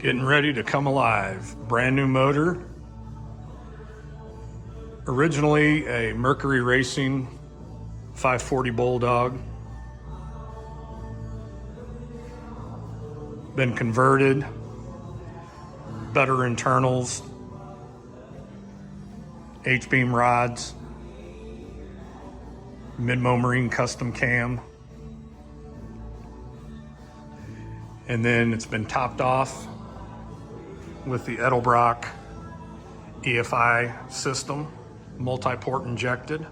Getting ready to come alive. Brand new motor. Originally a Mercury Racing 540 Bulldog. Been converted. Better internals. H-beam rods. Mid Mo Marina custom cam. And then it's been topped off with the Edelbrock EFI system, multi-port injected.